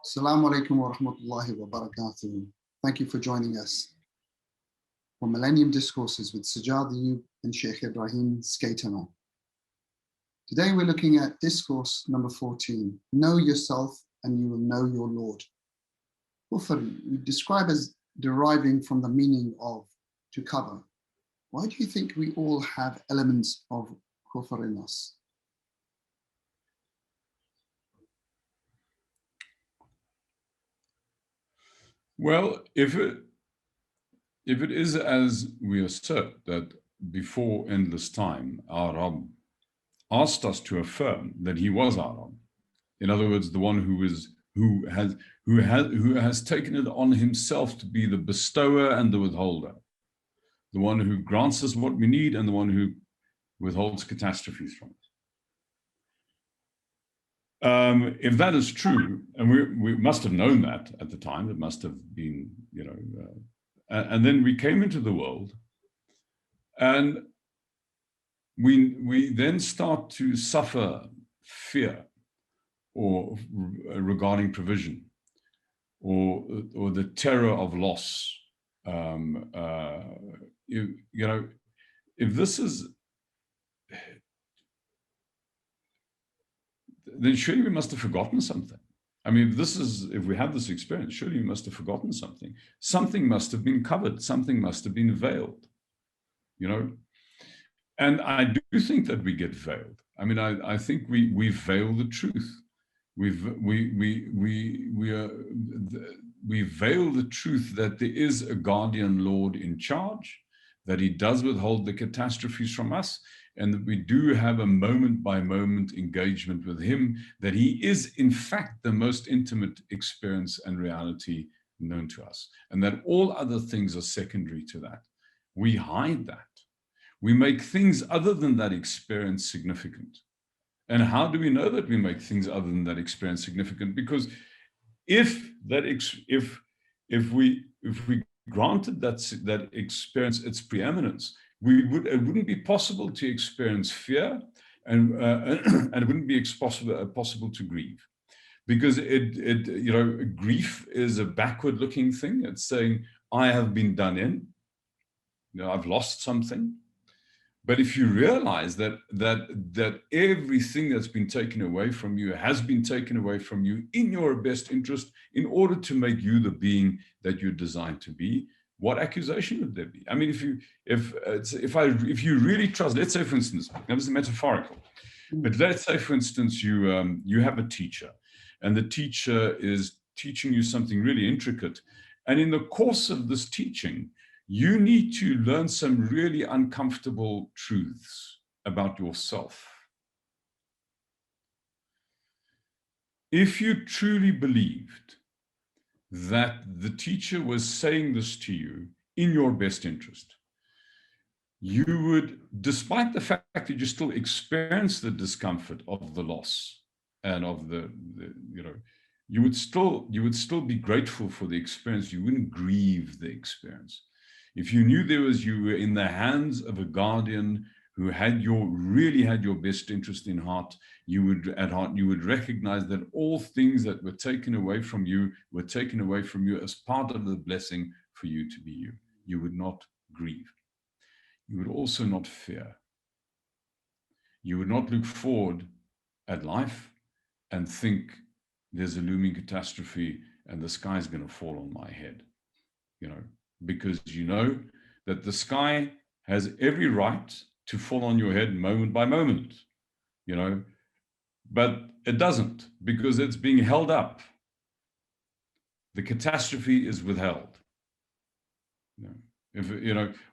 Assalamu alaikum wa rahmatullahi wa barakatuh. Thank you for joining us for Millennium Discourses with Sajjad Ayub and Shaykh Ebrahim Schuitma. Today we're looking at discourse number 14, Know Yourself and You Will Know Your Lord. Kufr, we describe as deriving from the meaning of to cover. Why do you think we all have elements of kufr in us? Well, if it is as we assert, that before endless time, our Rabb asked us to affirm that he was our Rabb. In other words, the one who has taken it on himself to be the bestower and the withholder, the one who grants us what we need and the one who withholds catastrophes from us. If that is true, and we must have known that at the time, it must have been, and then we came into the world, and we then start to suffer fear, or regarding provision, or the terror of loss. If this is, then surely we must have forgotten something. I mean, if we have this experience, surely we must have forgotten something. Something must have been covered. Something must have been veiled, And I do think that we get veiled. I mean, I think we veil the truth. We veil the truth that there is a guardian Lord in charge, that he does withhold the catastrophes from us, and that we do have a moment-by-moment engagement with him, that he is, in fact, the most intimate experience and reality known to us, and that all other things are secondary to that. We hide that. We make things other than that experience significant. And how do we know that we make things other than that experience significant? Because if we granted that experience its preeminence, it wouldn't be possible to experience fear, and it wouldn't be possible to grieve, because grief is a backward-looking thing. It's saying, I have been done in, I've lost something. But if you realize that everything that's been taken away from you has been taken away from you in your best interest, in order to make you the being that you're designed to be, what accusation would there be? I mean, if you really trust, let's say, for instance, that was metaphorical, but let's say, for instance, you have a teacher, and the teacher is teaching you something really intricate, and in the course of this teaching, you need to learn some really uncomfortable truths about yourself. If you truly believed that the teacher was saying this to you in your best interest, you would, despite the fact that you still experience the discomfort of the loss and of you would still be grateful for the experience. You wouldn't grieve the experience. If you knew you were in the hands of a guardian who really had your best interest in heart, you would recognize that all things that were taken away from you as part of the blessing for you to be you. You would not grieve. You would also not fear. You would not look forward at life and think there's a looming catastrophe and the sky's going to fall on my head, because you know that the sky has every right to fall on your head moment by moment, but it doesn't, because it's being held up. The catastrophe is withheld.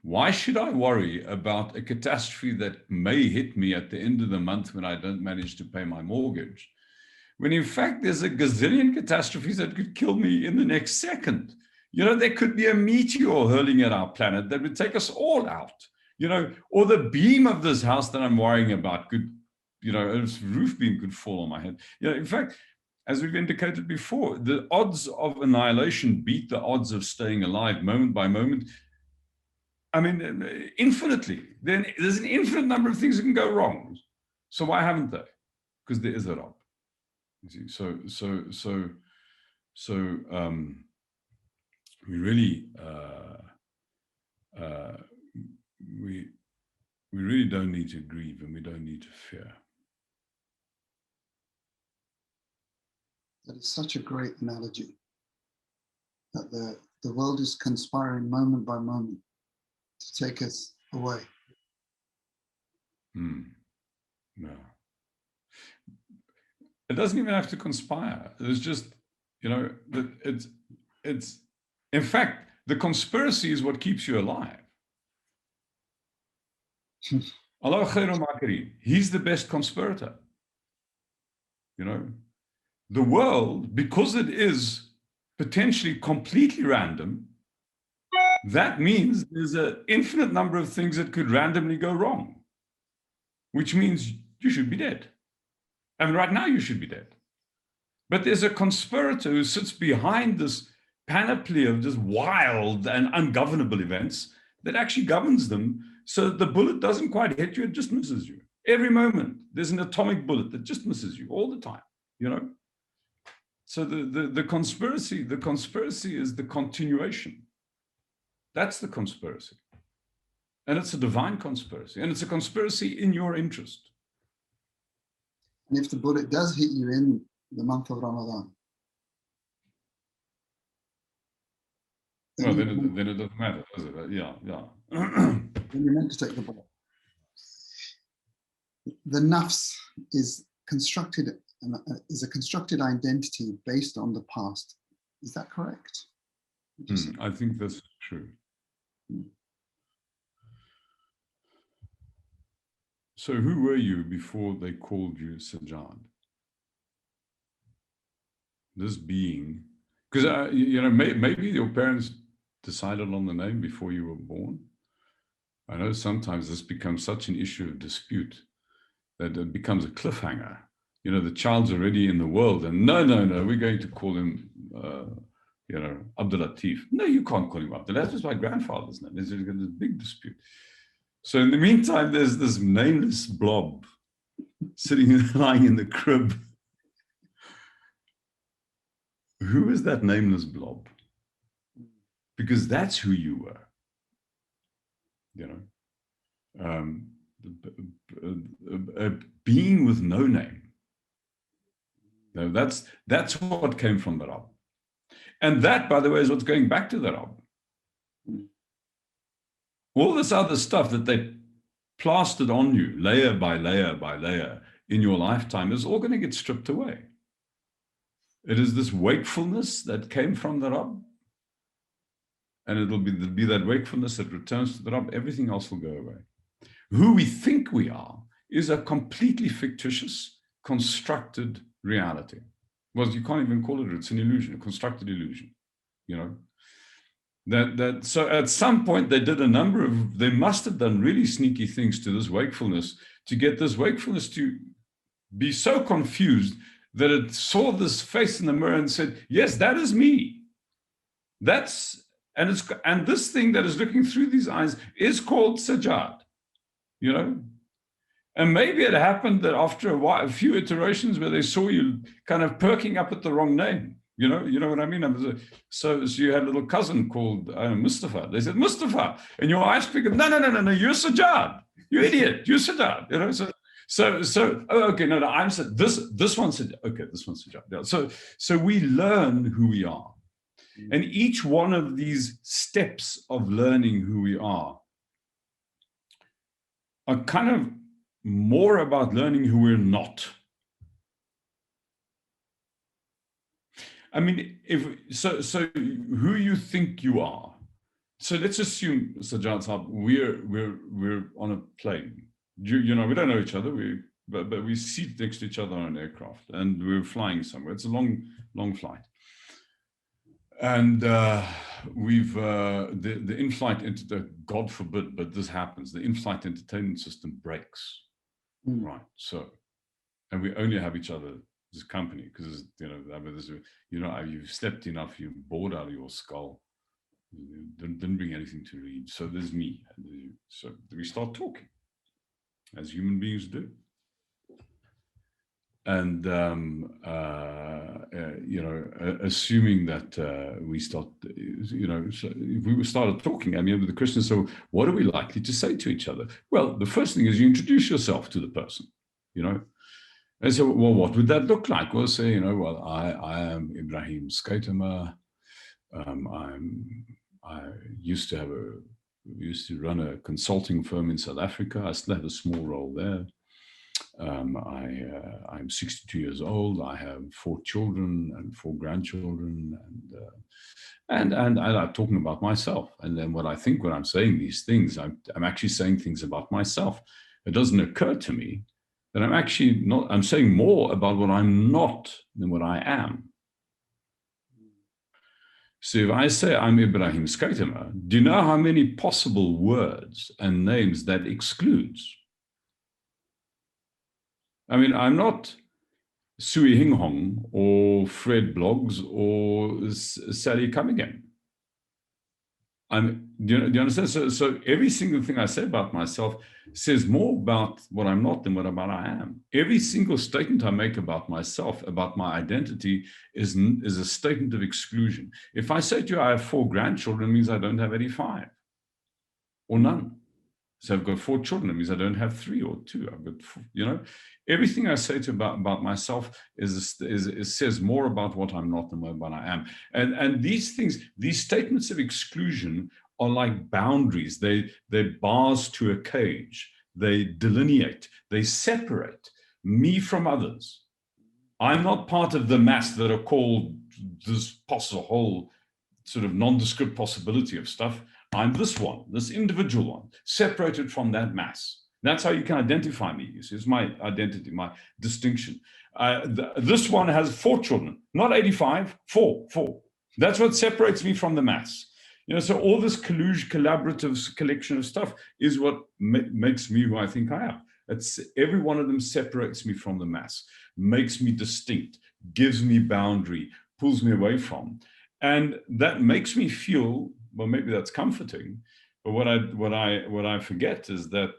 Why should I worry about a catastrophe that may hit me at the end of the month when I don't manage to pay my mortgage, when in fact there's a gazillion catastrophes that could kill me in the next second? There could be a meteor hurling at our planet that would take us all out, or the beam of this house that I'm worrying about could, its roof beam could fall on my head. In fact, as we've indicated before, the odds of annihilation beat the odds of staying alive moment by moment I mean, infinitely. Then there's an infinite number of things that can go wrong. So why haven't they? Because there is a Rabb. You see, we really we really don't need to grieve, and we don't need to fear. That is such a great analogy, that the world is conspiring moment by moment to take us away. No. It doesn't even have to conspire. It's just, it's in fact, the conspiracy is what keeps you alive. Allah khairul makirin. He's the best conspirator. The world, because it is potentially completely random, that means there's an infinite number of things that could randomly go wrong, which means you should be dead. I mean, right now you should be dead. But there's a conspirator who sits behind this panoply of just wild and ungovernable events that actually governs them, so that the bullet doesn't quite hit you, it just misses you. Every moment, there's an atomic bullet that just misses you all the time, So the conspiracy is the continuation. That's the conspiracy. And it's a divine conspiracy. And it's a conspiracy in your interest. And if the bullet does hit you in the month of Ramadan, well, then it doesn't matter, does it? Yeah. Then you're meant to take the bullet. The nafs is a constructed identity based on the past. Is that correct? I think that's true. So who were you before they called you Sajjad? This being, because maybe your parents decided on the name before you were born. I know sometimes this becomes such an issue of dispute that it becomes a cliffhanger. The child's already in the world, and no, we're going to call him, Abdul Latif. No, you can't call him Abdul. That was my grandfather's name. There's a big dispute. So in the meantime, there's this nameless blob lying in the crib. Who is that nameless blob? Because that's who you were. A being with no name. No, that's what came from the Rabb. And that, by the way, is what's going back to the Rabb. All this other stuff that they plastered on you, layer by layer by layer, in your lifetime, is all going to get stripped away. It is this wakefulness that came from the Rabb, and it'll be that wakefulness that returns to the Rabb. Everything else will go away. Who we think we are is a completely fictitious, constructed reality. Well, you can't even call it, it's an illusion, a constructed illusion, So at some point they must have done really sneaky things to this wakefulness to get this wakefulness to be so confused that it saw this face in the mirror and said, yes, that is me. And this thing that is looking through these eyes is called Sajjad, And maybe it happened that after a few iterations where they saw you kind of perking up at the wrong name, you know what I mean? So you had a little cousin called Mustafa. They said, Mustafa, and your eyes figured, no, you're Sajjad. You idiot, you're Sajjad. I'm said this one said, okay, this one's Sajjad. Yeah. So we learn who we are. And each one of these steps of learning who we are kind of more about learning who we're not. I mean, so who you think you are. So let's assume, Sajjad Sahab, we're on a plane. We don't know each other. But we sit next to each other on an aircraft, and we're flying somewhere. It's a long flight, and we've the in-flight God forbid, but this happens. The in-flight entertainment system breaks, right? So, and we only have each other as company because you've slept enough, you're bored out of your skull, Didn't bring anything to read. So there's me. So we start talking, as human beings do. And, assuming that we start, so if we started talking, I mean, the question is, so what are we likely to say to each other? Well, the first thing is you introduce yourself to the person, And so, well, what would that look like? Well, say, I am Ebrahim Schuitma. I used to run a consulting firm in South Africa. I still have a small role there. I'm 62 years old. I have 4 children and 4 grandchildren, and I'm talking about myself. And then what I think when I'm saying these things, I'm actually saying things about myself. It doesn't occur to me that I'm actually not. I'm saying more about what I'm not than what I am. So if I say I'm Ebrahim Schuitma, do you know how many possible words and names that excludes? I mean, I'm not Sui Hing Hong or Fred Bloggs or Sally Cunningham. Do you understand? So every single thing I say about myself says more about what I'm not than what I am. Every single statement I make about myself, about my identity, is a statement of exclusion. If I say to you I have 4 grandchildren, it means I don't have 85 or none. So I've got 4 children. It means I don't have 3 or 2. I've got 4, everything I say about myself says more about what I'm not than what I am. And these things, these statements of exclusion are like boundaries. They're bars to a cage. They delineate. They separate me from others. I'm not part of the mass that are called this whole sort of nondescript possibility of stuff. I'm this one, this individual one, separated from that mass. That's how you can identify me. You see, it's my identity, my distinction. This one has 4 children, not 85, 4. That's what separates me from the mass. So all this collaborative collection of stuff is what makes me who I think I am. Every one of them separates me from the mass, makes me distinct, gives me boundary, pulls me away from. And that makes me feel, well, maybe that's comforting, but what I forget is that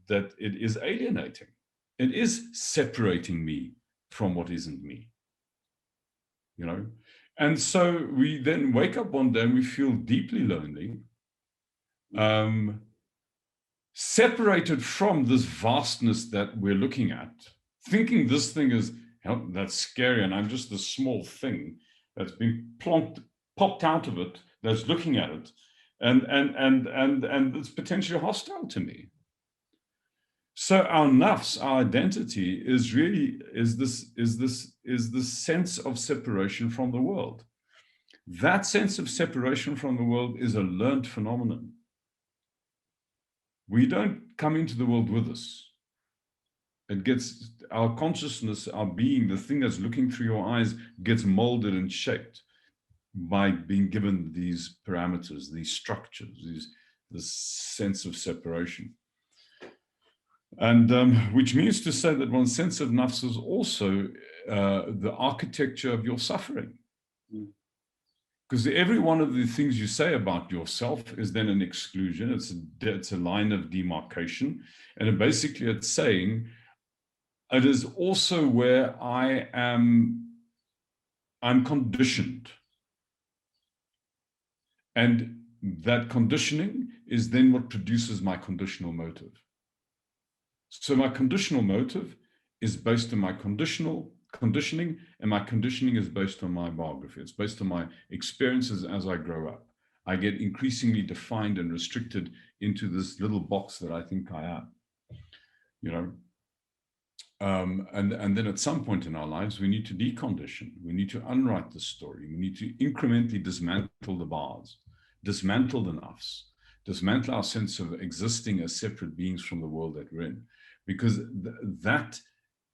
it is alienating. It is separating me from what isn't me. And so we then wake up one day and we feel deeply lonely, separated from this vastness that we're looking at, thinking this thing is, that's scary, and I'm just this small thing that's been popped out of it, that's looking at it, and it's potentially hostile to me. So our nafs, our identity, is this sense of separation from the world. That sense of separation from the world is a learned phenomenon. We don't come into the world with us. It gets our consciousness, our being, the thing that's looking through your eyes, gets molded and shaped by being given these parameters, these structures, this sense of separation. And which means to say that one's sense of nafs is also the architecture of your suffering. Because every one of the things you say about yourself is then an exclusion. It's a line of demarcation. And basically it's saying, it is also where I'm conditioned. And that conditioning is then what produces my conditional motive. So my conditional motive is based on my conditioning, and my conditioning is based on my biography. It's based on my experiences as I grow up. I get increasingly defined and restricted into this little box that I think I am, and then at some point in our lives, we need to decondition. We need to unwrite the story. We need to incrementally dismantle the bars, dismantle the nafs, dismantle our sense of existing as separate beings from the world that we're in. Because that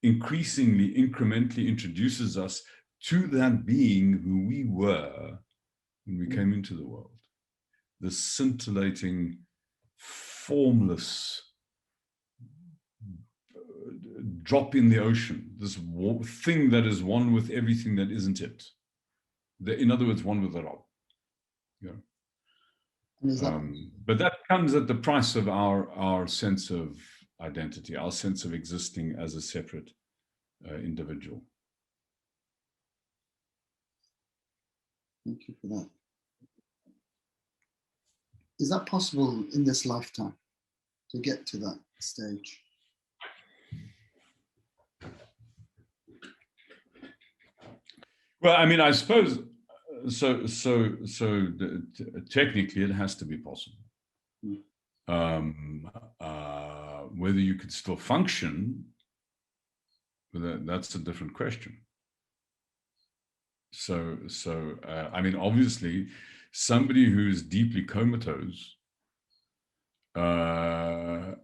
increasingly, incrementally introduces us to that being who we were when we came into the world. The scintillating, formless drop in the ocean, this thing that is one with everything that isn't it. In other words, one with the Rab. And is that But that comes at the price of our sense of identity, our sense of existing as a separate individual. Thank you for that. Is that possible in this lifetime to get to that stage? Well, I mean, I suppose technically it has to be possible. Whether you could still function, that's a different question. I mean, obviously, somebody who's deeply comatose, or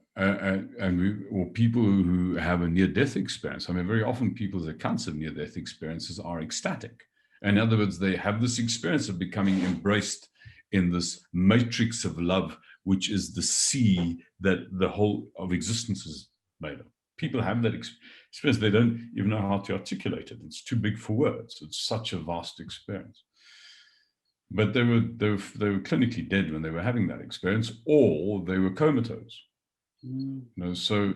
people who have a near-death experience. I mean, very often people's accounts of near-death experiences are ecstatic. In other words, they have this experience of becoming embraced in this matrix of love, which is the sea that the whole of existence is made of. People have that experience. They don't even know how to articulate it. It's too big for words. It's such a vast experience. But they were clinically dead when they were having that experience, or they were comatose. You know, so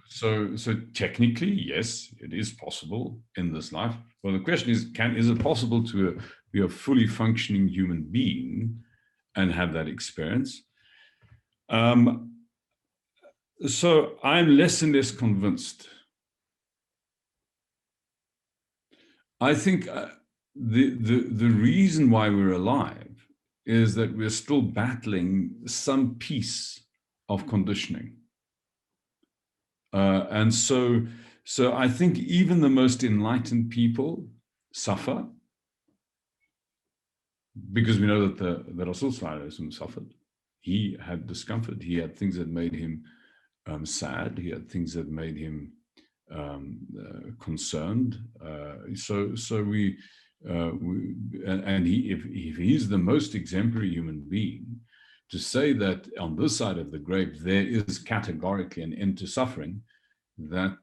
technically, yes, it is possible in this life. Well, the question is it possible to be a fully functioning human being and have that experience? So I'm less and less convinced. I think the reason why we're alive is that we're still battling some piece of conditioning. And so I think even the most enlightened people suffer, because we know that Rasul Sallallahu Alaihi Wasallam suffered. He had discomfort. He had things that made him sad. He had things that made him concerned. If he's the most exemplary human being, to say that on this side of the grave there is categorically an end to suffering, that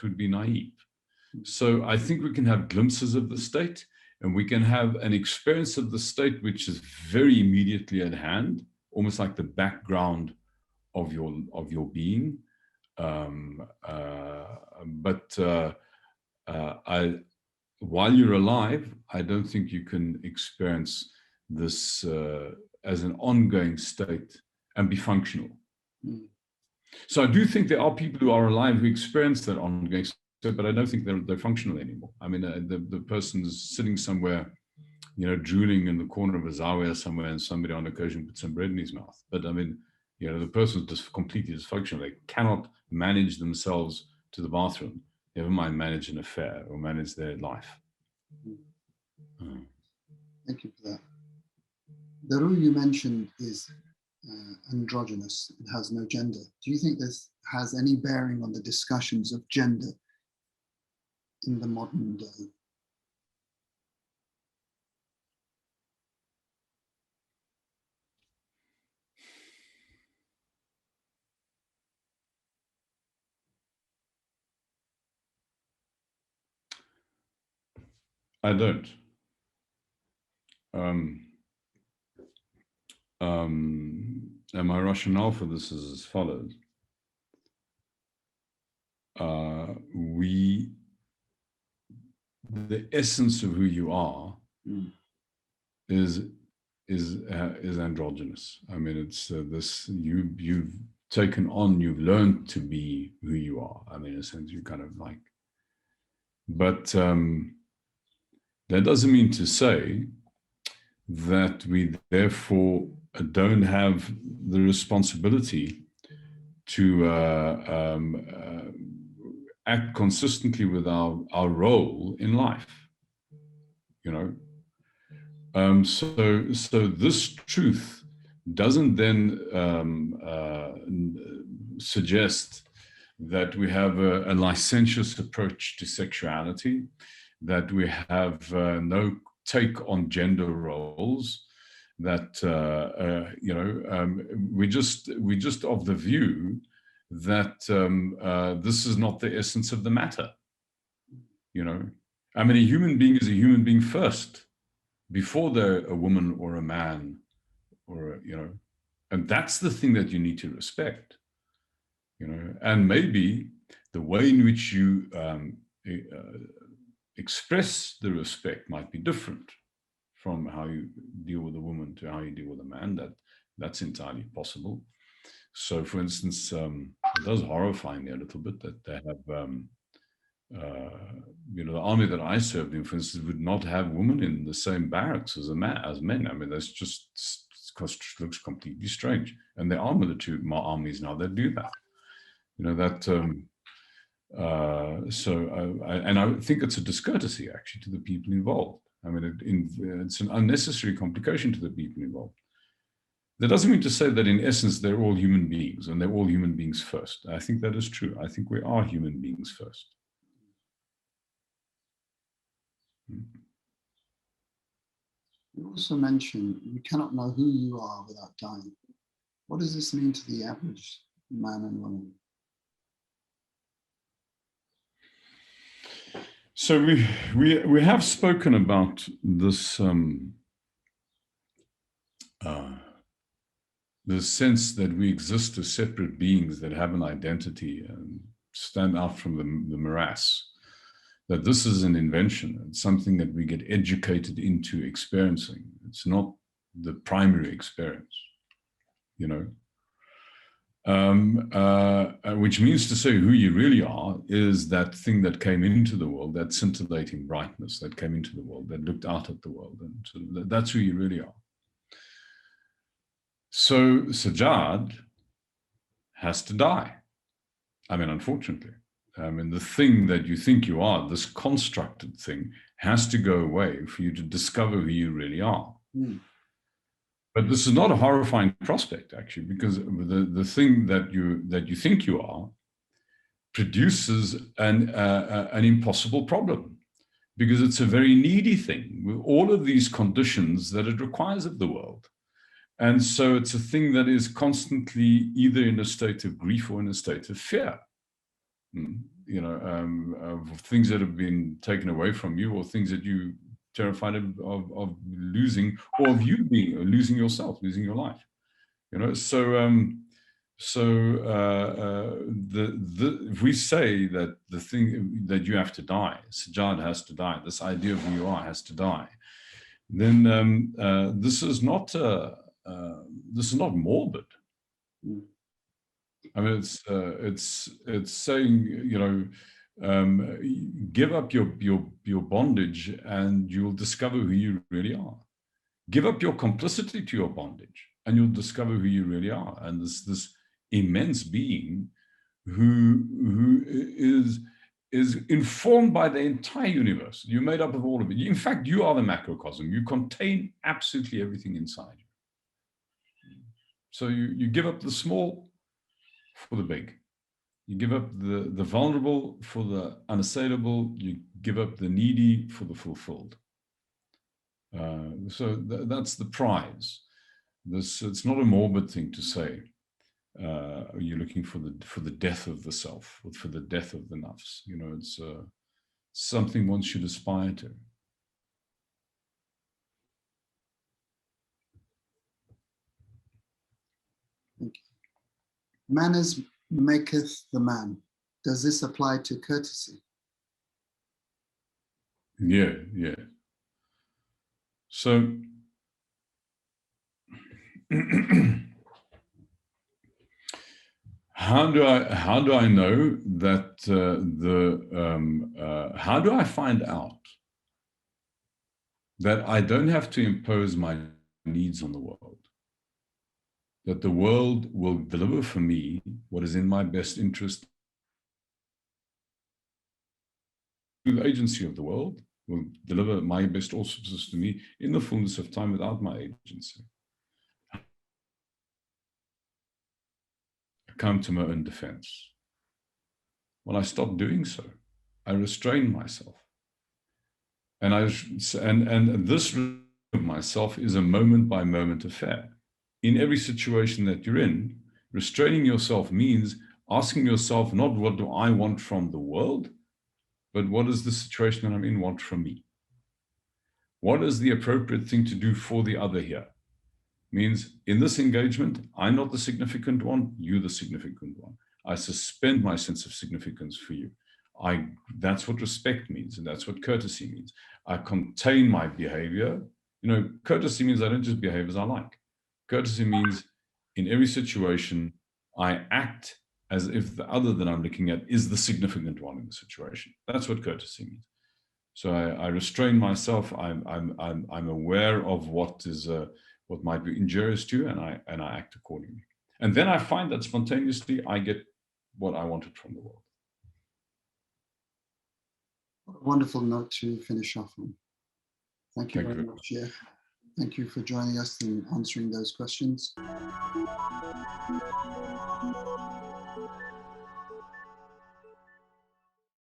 would be naive. So I think we can have glimpses of the state, and we can have an experience of the state which is very immediately at hand, almost like the background of your being. While you're alive, I don't think you can experience this as an ongoing state and be functional. So I do think there are people who are alive who experience that ongoing state, but I don't think they're functional anymore. I mean, the person's sitting somewhere, you know, drooling in the corner of a zawiya somewhere, and somebody on occasion puts some bread in his mouth. But I mean, you know, the person's just completely dysfunctional. They cannot manage themselves to the bathroom, never mind manage an affair or manage their life. Thank you for that. The ruh you mentioned is androgynous. It has no gender. Do you think this has any bearing on the discussions of gender in the modern day? I don't. And my rationale for this is as follows. The essence of who you are is androgynous. I mean, it's this you've taken on, you've learned to be who you are. I mean, in a sense, you kind of like, but that doesn't mean to say that we therefore don't have the responsibility to act consistently with our role in life, you know. So this truth doesn't then suggest that we have a licentious approach to sexuality, that we have no take on gender roles, that you know, we just of the view that this is not the essence of the matter. You know, I mean, a human being is a human being first, before they're a woman or a man and that's the thing that you need to respect, and maybe the way in which you express the respect might be different from how you deal with a woman to how you deal with a man. That's entirely possible. So, for instance, it does horrify me a little bit that they have, the army that I served in, for instance, would not have women in the same barracks as men. I mean, that's just looks completely strange. And there are military armies now that do that. And I think it's a discourtesy actually to the people involved. I mean, it's an unnecessary complication to the people involved. That doesn't mean to say that in essence they're all human beings and they're all human beings first. I think that is true. I think we are human beings first. You also mentioned you cannot know who you are without dying. What does this mean to the average man and woman? So we have spoken about this the sense that we exist as separate beings that have an identity and stand out from the morass. That this is an invention. It's something that we get educated into experiencing. It's not the primary experience, which means to say who you really are is that thing that came into the world, that scintillating brightness that came into the world, that looked out at the world. And so that's who you really are. So Sajjad has to die. I mean, unfortunately. I mean, the thing that you think you are, this constructed thing, has to go away for you to discover who you really are. Mm. But this is not a horrifying prospect, actually, because the thing that you think you are produces an impossible problem, because it's a very needy thing with all of these conditions that it requires of the world. And so it's a thing that is constantly either in a state of grief or in a state of fear. Of things that have been taken away from you, or things that you terrified of losing, or of you losing yourself, losing your life. If we say that the thing that you have to die, Sajjad has to die, this idea of who you are has to die, then this is not morbid. I mean, it's saying, give up your bondage and you'll discover who you really are. Give up your complicity to your bondage and you'll discover who you really are. And this immense being who is informed by the entire universe. You're made up of all of it. In fact, you are the macrocosm. You contain absolutely everything inside you. So you give up the small for the big. You give up the vulnerable for the unassailable. You give up the needy for the fulfilled. So that's the prize. It's not a morbid thing to say. You're looking for the death of the self, or for the death of the nafs. It's something one should aspire to. Thank you. Manners maketh the man. Does this apply to courtesy? Yeah. So how do I know that how do I find out that I don't have to impose my needs on the world? That the world will deliver for me what is in my best interest. The agency of the world will deliver my best auspices to me in the fullness of time without my agency. I come to my own defense. When I stop doing so, I restrain myself. And this of myself is a moment-by-moment affair. In every situation that you're in, restraining yourself means asking yourself not what do I want from the world, but what does the situation that I'm in want from me? What is the appropriate thing to do for the other here? means in this engagement, I'm not the significant one, you're the significant one. I suspend my sense of significance for you. That's what respect means, and that's what courtesy means. I contain my behavior. Courtesy means I don't just behave as I like. Courtesy means in every situation, I act as if the other that I'm looking at is the significant one in the situation. That's what courtesy means. So I restrain myself. I'm aware of what might be injurious to you, and I act accordingly. And then I find that spontaneously I get what I wanted from the world. What a wonderful note to finish off on. Thank you very much, Sheikh. Thank you for joining us and answering those questions.